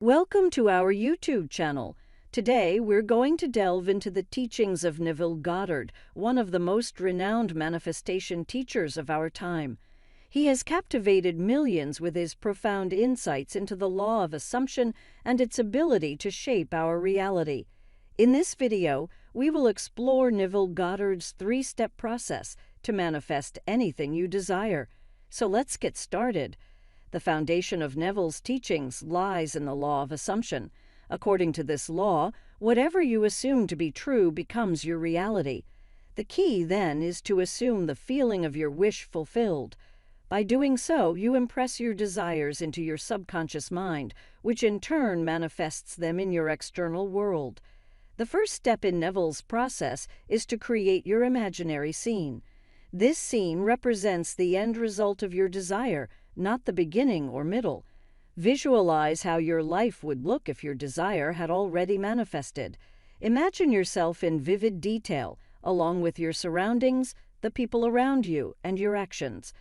Welcome to our YouTube channel. Today, we're going to delve into the teachings of Neville Goddard, one of the most renowned manifestation teachers of our time. He has captivated millions with his profound insights into the law of assumption and its ability to shape our reality. In this video, we will explore Neville Goddard's three-step process to manifest anything you desire. So let's get started. The foundation of Neville's teachings lies in the law of assumption. According to this law, whatever you assume to be true becomes your reality. The key, then, is to assume the feeling of your wish fulfilled. By doing so, you impress your desires into your subconscious mind, which in turn manifests them in your external world. The first step in Neville's process is to create your imaginary scene. This scene represents the end result of your desire, not the beginning or middle. Visualize how your life would look if your desire had already manifested. Imagine yourself in vivid detail, along with your surroundings, the people around you, and your actions.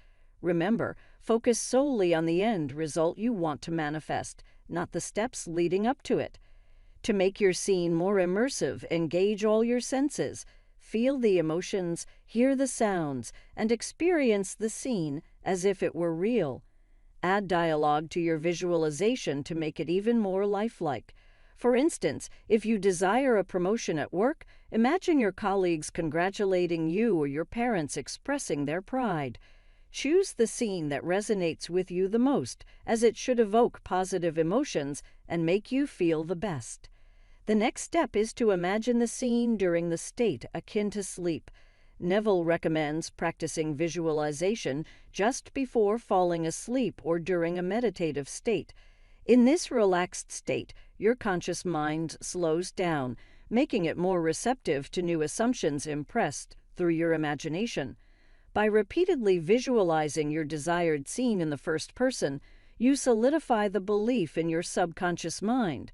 Remember, focus solely on the end result you want to manifest, not the steps leading up to it. To make your scene more immersive, engage all your senses. Feel the emotions, hear the sounds, and experience the scene as if it were real. Add dialogue to your visualization to make it even more lifelike. For instance, if you desire a promotion at work, imagine your colleagues congratulating you or your parents expressing their pride. Choose the scene that resonates with you the most, as it should evoke positive emotions and make you feel the best. The next step is to imagine the scene during the state akin to sleep. Neville recommends practicing visualization just before falling asleep or during a meditative state. In this relaxed state, your conscious mind slows down, making it more receptive to new assumptions impressed through your imagination. By repeatedly visualizing your desired scene in the first person, you solidify the belief in your subconscious mind.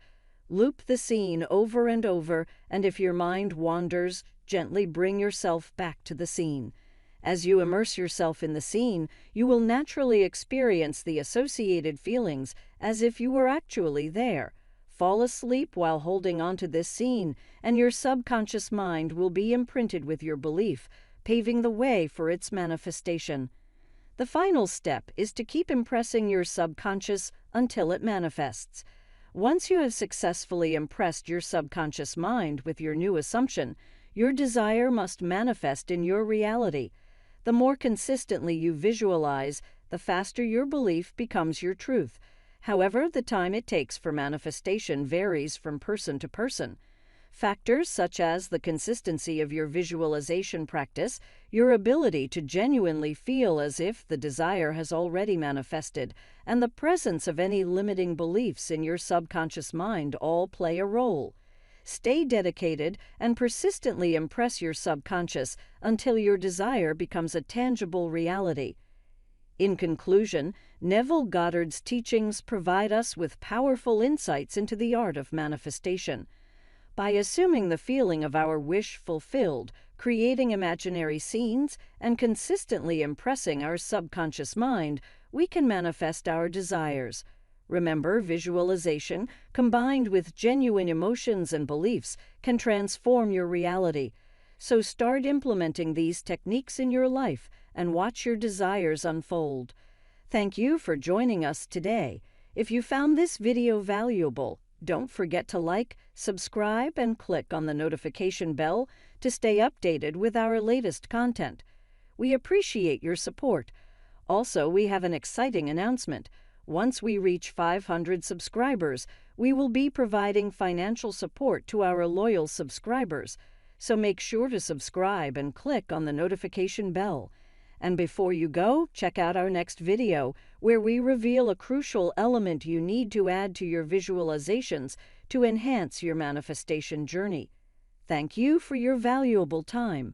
Loop the scene over and over, and if your mind wanders, gently bring yourself back to the scene. As you immerse yourself in the scene, you will naturally experience the associated feelings as if you were actually there. Fall asleep while holding on to this scene, and your subconscious mind will be imprinted with your belief, paving the way for its manifestation. The final step is to keep impressing your subconscious until it manifests. Once you have successfully impressed your subconscious mind with your new assumption, your desire must manifest in your reality. The more consistently you visualize, the faster your belief becomes your truth. However, the time it takes for manifestation varies from person to person. Factors such as the consistency of your visualization practice, your ability to genuinely feel as if the desire has already manifested, and the presence of any limiting beliefs in your subconscious mind all play a role. Stay dedicated and persistently impress your subconscious until your desire becomes a tangible reality. In conclusion, Neville Goddard's teachings provide us with powerful insights into the art of manifestation. By assuming the feeling of our wish fulfilled, creating imaginary scenes, and consistently impressing our subconscious mind, we can manifest our desires. Remember, visualization, combined with genuine emotions and beliefs, can transform your reality. So start implementing these techniques in your life and watch your desires unfold. Thank you for joining us today. If you found this video valuable, don't forget to like, subscribe, and click on the notification bell to stay updated with our latest content. We appreciate your support. Also, we have an exciting announcement. Once we reach 500 subscribers, we will be providing financial support to our loyal subscribers. So make sure to subscribe and click on the notification bell. And before you go, check out our next video, where we reveal a crucial element you need to add to your visualizations to enhance your manifestation journey. Thank you for your valuable time.